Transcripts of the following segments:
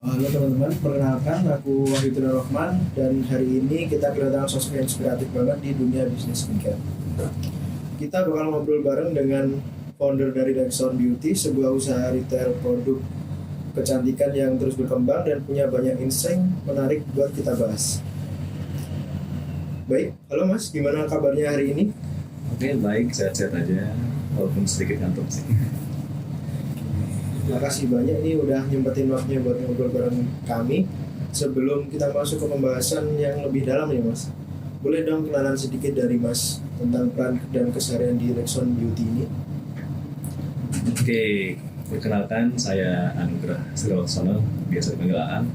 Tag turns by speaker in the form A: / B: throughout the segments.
A: Halo teman-teman, perkenalkan aku Wahyu Rahman dan hari ini kita kedatangan sosok yang inspiratif banget di dunia bisnis skincare. Kita bakal ngobrol bareng dengan founder dari Rexon Beauty, sebuah usaha retail produk kecantikan yang terus berkembang dan punya banyak insight menarik buat kita bahas. Baik, halo Mas, gimana kabarnya hari ini?
B: Oke, baik, sehat-sehat aja, walaupun sedikit ngantuk sih.
A: Terima kasih banyak nih udah nyempetin waktunya buat ngobrol bareng kami. Sebelum kita masuk ke pembahasan yang lebih dalam nih Mas, boleh dong kenalan sedikit dari Mas tentang peran dan keseharian di Rexon Beauty ini?
B: Oke, perkenalkan saya Anugrah Sriwaksono, biasa dipanggil Aan.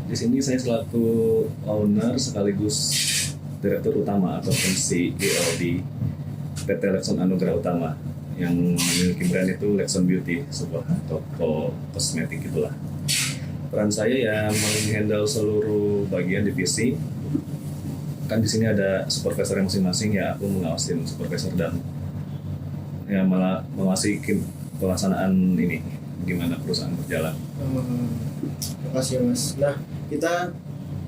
B: Di sini saya selaku owner sekaligus direktur utama ataupun CEO di PT Rexon Anugrah Utama yang memiliki brand itu Rexon Beauty, sebuah toko kosmetik itulah. Peran saya ya menghandle seluruh bagian divisi. Kan di sini ada supervisor yang masing-masing, ya aku mengawasin supervisor dan ya malah mengawasi pelaksanaan ini gimana perusahaan berjalan.
A: Terima kasih Mas. Nah, kita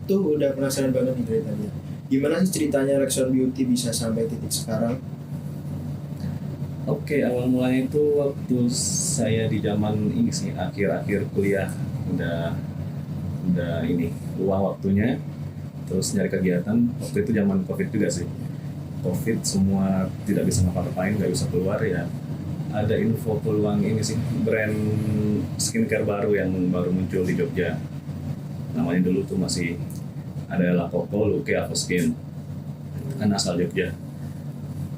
A: tuh udah penasaran banget nih ceritanya. Gimana sih ceritanya Rexon Beauty bisa sampai titik sekarang?
B: Oke, awal mulanya itu waktu saya di zaman ini sih, akhir-akhir kuliah udah ini luang waktunya, terus nyari kegiatan. Waktu itu zaman COVID juga sih. COVID semua tidak bisa ngapa-ngapain, nggak bisa keluar ya. Ada info peluang ini sih, brand skincare baru yang baru muncul di Jogja. Namanya dulu tuh masih ada La Coco, Luke, Avoskin. Kan asal Jogja.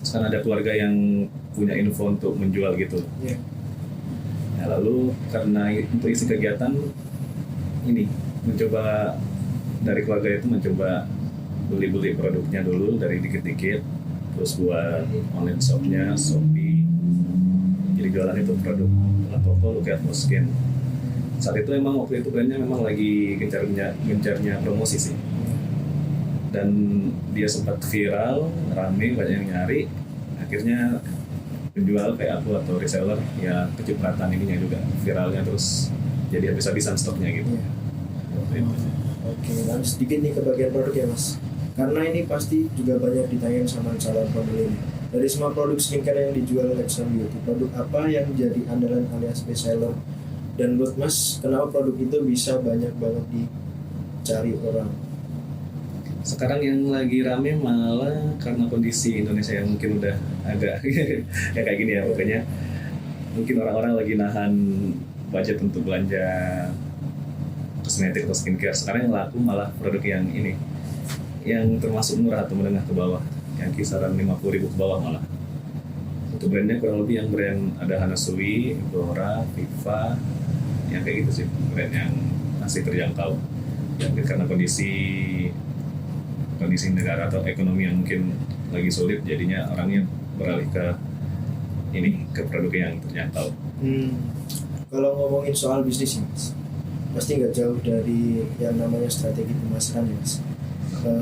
B: Terus kan ada keluarga yang punya info untuk menjual gitu.
A: Yeah.
B: Nah, lalu karena untuk isi kegiatan ini mencoba dari keluarga itu mencoba beli-beli produknya dulu dari dikit-dikit, terus buat online shopnya, Shopee. Jadi jualan itu produk La Coco, Luke, Avoskin. Saat itu emang waktu itu brandnya memang lagi gencarnya promosi sih. Dan dia sempat viral, rame, banyak yang nyari. Akhirnya penjual kayak aku atau reseller ya kecipratan ininya juga, viralnya, terus jadi habis-habisan stoknya gitu.
A: Yeah. Oke, lalu sedikit nih ke bagian produk ya Mas. Karena ini pasti juga banyak ditanyain sama calon pembeli. Dari semua produk skincare yang dijual Rexon Beauty, produk apa yang jadi andalan alias best seller? Dan menurut Mas, kenapa produk itu bisa banyak banget dicari orang?
B: Sekarang yang lagi rame malah karena kondisi Indonesia yang mungkin udah agak ya kayak gini ya, pokoknya mungkin orang-orang lagi nahan budget untuk belanja kosmetik atau skincare. Sekarang yang laku malah produk yang ini, yang termasuk murah atau menengah ke bawah, yang kisaran 50.000 ke bawah malah. Untuk brandnya kurang lebih yang brand ada Hanasui, Flora, Viva, yang kayak gitu sih, brand yang masih terjangkau. Ya, mungkin karena kondisi negara atau ekonomi yang mungkin lagi sulit, jadinya orangnya beralih ke produk yang terjangkau.
A: Kalau ngomongin soal bisnis Mas, pasti nggak jauh dari yang namanya strategi pemasaran ya Mas.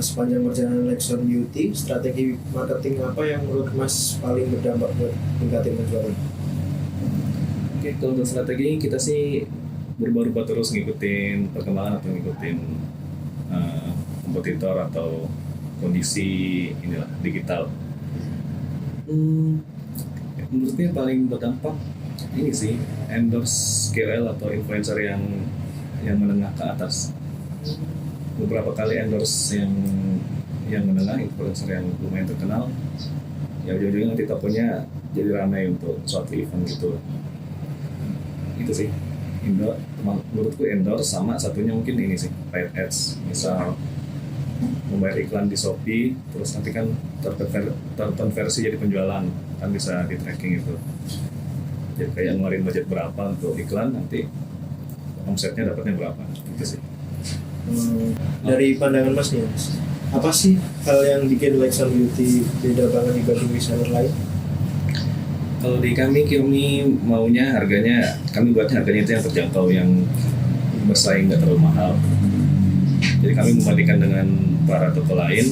A: Sepanjang perjalanan Rexon Beauty, strategi marketing apa yang menurut Mas paling berdampak buat meningkatin penjualan?
B: Oke, kalau untuk strategi kita sih berubah-ubah terus, ngikutin perkembangan atau ngikutin kompetitor atau kondisi inilah digital. Menurutnya paling berdampak ini sih, endorse KOL atau influencer yang menengah ke atas. Beberapa kali endorse yang menengah, influencer yang lumayan terkenal, ya ujung-ujungnya nanti tokonya jadi ramai untuk suatu event gitu. Itu sih menurutku endorse, sama satunya mungkin ini sih, paid ads. Misal membayar iklan di Shopee, terus nanti kan terkonversi jadi penjualan, kan bisa di tracking itu. Jadi kayak ngeluarin budget berapa untuk iklan, nanti omsetnya dapatnya berapa, gitu sih.
A: Dari pandangan Mas nih Mas, apa sih hal yang bikin Rexon Beauty beda banget dibanding reseller lain?
B: Kalau di kami maunya harganya, kami buatnya harganya itu yang terjangkau, yang bersaing, nggak terlalu mahal. Jadi kami membandingkan dengan para toko lain,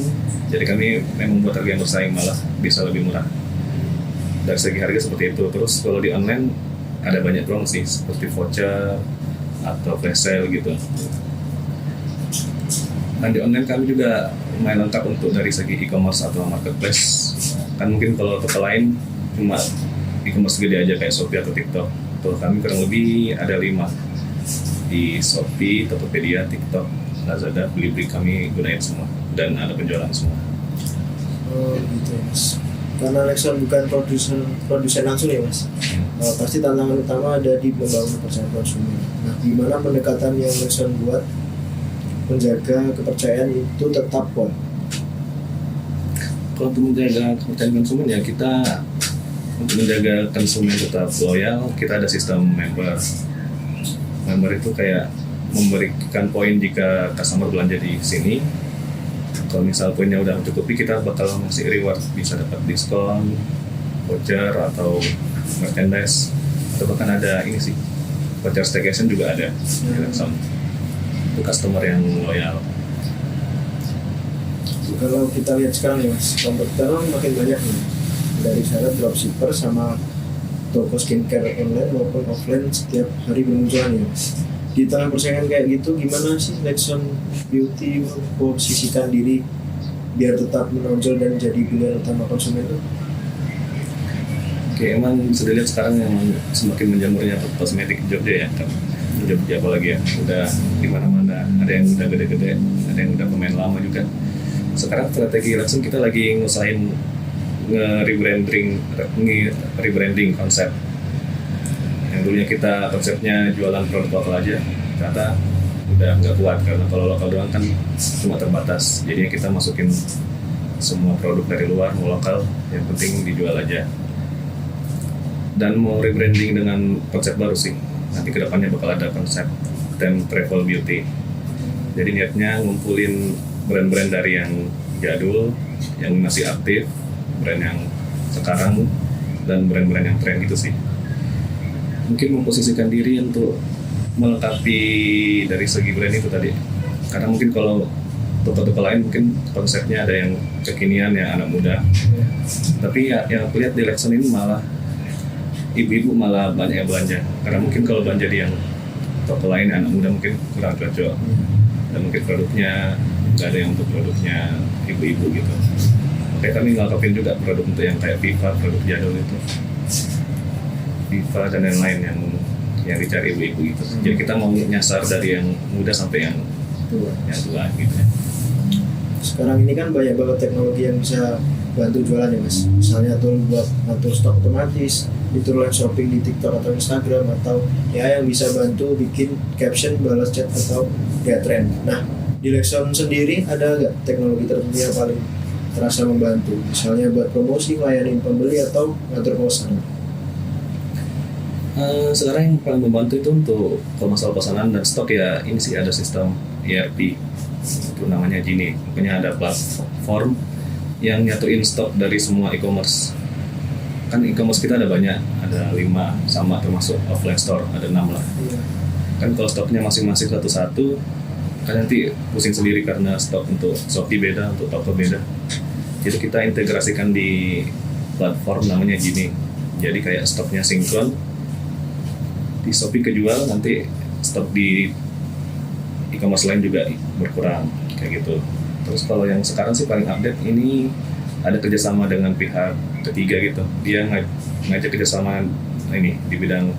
B: jadi kami memang buat harga yang bersaing, malah bisa lebih murah. Dari segi harga seperti itu. Terus kalau di online ada banyak promosi seperti voucher, atau flash sale gitu. Dan di online kami juga lumayan lengkap untuk dari segi e-commerce atau marketplace. Kan mungkin kalau toko lain cuma e-commerce gede aja kayak Shopee atau TikTok. Kalau kami kurang lebih ada 5 di Shopee, Tokopedia, TikTok, Lazada, Blibli kami gunain semua dan ada penjualan semua.
A: Oh gitu ya mas. Karena Lexon bukan produsen langsung ya mas. Pasti tantangan utama ada di membangun kepercayaan konsumen. Nah, gimana pendekatan yang Lexon buat menjaga kepercayaan itu tetap kuat?
B: Kalau untuk menjaga kepercayaan konsumen ya kita untuk menjaga konsumen tetap loyal, kita ada sistem member. Member itu kayak memberikan poin jika customer belanja di sini. Kalau misal poinnya udah mencukupi, kita bakal ngasih reward, bisa dapat diskon, voucher atau merchandise, atau bahkan ada ini sih, voucher staycation juga ada di Lexon untuk customer yang loyal.
A: Kalau kita lihat sekarang ya mas, kompetitor makin banyak nih, dari sana dropshipper sama toko skincare online maupun offline setiap hari bermunculan ya mas. Di tengah persaingan kayak gitu, gimana sih Lexon Beauty memposisikan diri biar tetap menonjol dan jadi pilihan utama konsumen itu?
B: Oke, emang bisa dilihat sekarang yang semakin menjamurnya kosmetik di Jogja ya kan. Jogja apalagi ya, udah di mana-mana. Ada yang udah gede-gede, ada yang udah pemain lama juga. Sekarang strategi Lexon kita lagi ngusahain rebranding konsep. Yang dulunya kita konsepnya jualan produk lokal aja, ternyata udah nggak kuat karena kalau lokal doang kan cuma terbatas. Jadinya kita masukin semua produk dari luar, mau lokal, yang penting dijual aja. Dan mau rebranding dengan konsep baru sih. Nanti kedepannya bakal ada konsep Travel Beauty. Jadi niatnya ngumpulin brand-brand dari yang jadul, yang masih aktif, brand yang sekarang, dan brand-brand yang tren gitu sih. Mungkin memposisikan diri untuk melengkapi dari segi brand itu tadi. Karena mungkin kalau toko-toko lain mungkin konsepnya ada yang kekinian, yang anak muda. Tapi ya yang aku lihat di Lexon ini malah ibu-ibu malah banyak yang belanja. Karena mungkin kalau belanja di yang toko lain anak muda mungkin kurang cocok. Dan mungkin produknya nggak ada yang untuk produknya ibu-ibu gitu. Makanya kami ngelengkapin juga produk untuk yang kayak Viva, produk jadul itu. Viva dan lain-lain yang dicari ibu-ibu gitu. Jadi kita mau nyasar dari yang muda sampai yang tua gitu ya.
A: Sekarang ini kan banyak banget teknologi yang bisa bantu jualan ya mas. Misalnya tool buat atur stok otomatis, fitur live shopping di TikTok atau Instagram, atau ya yang bisa bantu bikin caption, balas chat atau get trend. Nah, di Lexon sendiri ada nggak teknologi tertentu yang paling terasa membantu? Misalnya buat promosi, ngelayanin pembeli, atau ngatur pemesanan?
B: Sekarang yang paling membantu itu untuk kalau masalah pesanan dan stok ya ini sih ada sistem ERP, itu namanya Genie. Pokoknya ada platform yang nyatuin stok dari semua e-commerce. Kan e-commerce kita ada banyak, ada 5 sama termasuk offline store ada 6 lah. Kan kalau stoknya masing-masing satu-satu kan nanti pusing sendiri karena stok untuk Shopee beda, untuk toko beda. Jadi kita integrasikan di platform namanya Genie. Jadi kayak stoknya sinkron, di Shopee kejual, nanti stok di e-commerce lain juga berkurang kayak gitu. Terus kalau yang sekarang sih paling update ini ada kerjasama dengan pihak ketiga gitu. Dia ngajak kerjasama ini di bidang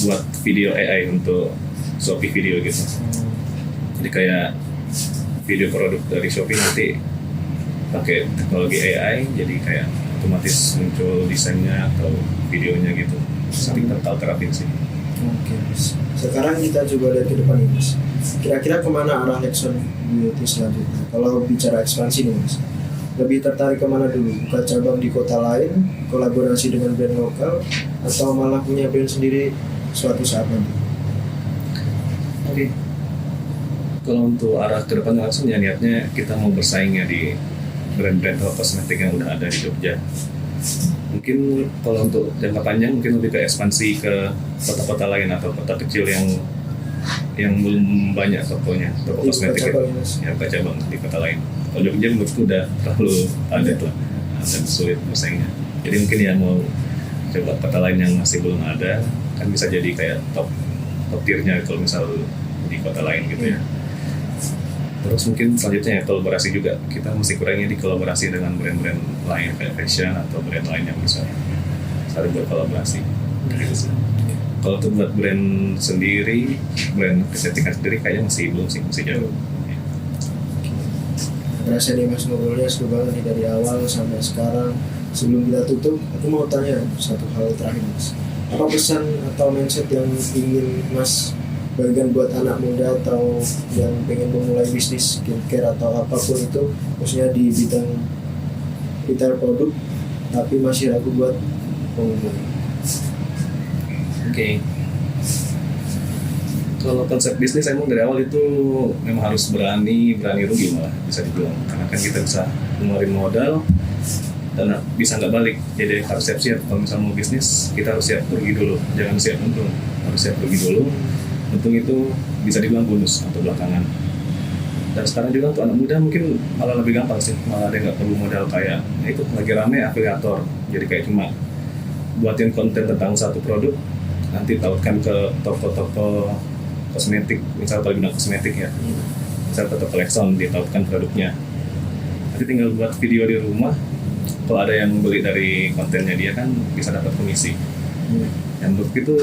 B: buat video AI untuk Shopee video gitu. Jadi kayak video produk dari Shopee nanti pakai teknologi AI, jadi kayak otomatis muncul desainnya atau videonya gitu. Sering terapin sih.
A: Oke mas. Sekarang kita coba lihat ke depan nih mas. Kira-kira kemana arah Lexon Beauty selanjutnya? Kalau bicara ekspansi nih mas, lebih tertarik kemana dulu? Buka cabang di kota lain, kolaborasi dengan brand lokal, atau malah punya brand sendiri suatu saat nanti?
B: Oke. Kalau untuk arah ke depan langsung ya niatnya kita mau bersaingnya di brand-brand kosmetik yang udah ada di Jogja. Mungkin kalau untuk jangka panjang mungkin lebih ke ekspansi ke kota-kota lain atau kota kecil yang belum banyak tokonya, toko kosmetik itu ya buka cabang di kota lain. Kalau Jogja menurutku udah terlalu padat lah dan sulit bersaingnya. Jadi mungkin ya mau coba kota lain yang masih belum ada, kan bisa jadi kayak top top tier-nya kalau misal di kota lain gitu ya. Terus mungkin selanjutnya ya kolaborasi juga, kita mesti kurangnya di kolaborasi dengan brand-brand lain kayak fashion atau brand lain yang bisa saling berkolaborasi gitu sih. Kalau untuk buat brand sendiri, brand kecantikan sendiri kayaknya masih belum sih, masih jauh.
A: Berasa nih Mas ngobrolnya seru banget nih dari awal sampai sekarang. Sebelum kita tutup, aku mau tanya satu hal terakhir Mas. Apa pesan atau mindset yang ingin Mas bagikan buat anak muda atau yang pengen memulai bisnis skincare atau apapun itu, khususnya di bidang retail produk, tapi masih ragu buat memulai?
B: Oke. Kalau konsep bisnis emang dari awal itu memang harus berani rugi malah bisa dibilang. Karena kan kita bisa ngeluarin modal dan bisa nggak balik. Jadi harus siap-siap kalau misalnya mau bisnis kita harus siap rugi dulu. Jangan siap untung, harus siap rugi dulu. Untung itu bisa dibilang bonus atau belakangan. Dan sekarang juga untuk anak muda mungkin malah lebih gampang sih, malah dia nggak perlu modal kayak itu lagi rame afiliator. Jadi kayak cuma buatin konten tentang satu produk, nanti tautkan ke toko-toko kosmetik, misal kalau bilang kosmetik ya, misal ke toko Lexon ditautkan produknya. Nanti tinggal buat video di rumah, kalau ada yang beli dari kontennya dia kan bisa dapat komisi. Yang menurut itu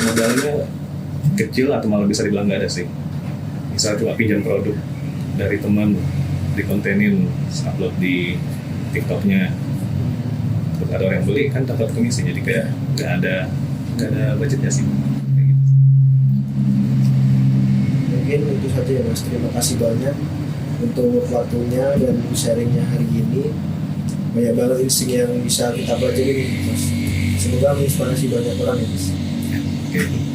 B: modalnya kecil atau malah bisa dibilang nggak ada sih. Misal cuma pinjam produk dari teman, dikontenin, upload di TikToknya, terus ada orang yang beli kan dapat komisi, jadi kayak nggak ada budgetnya sih. Kayak gitu.
A: Mungkin itu saja ya Mas. Terima kasih banyak untuk waktunya dan sharingnya hari ini. Banyak banget insting yang bisa kita pelajari nih Mas. Semoga menginspirasi banyak orang ya Mas.
B: Oke.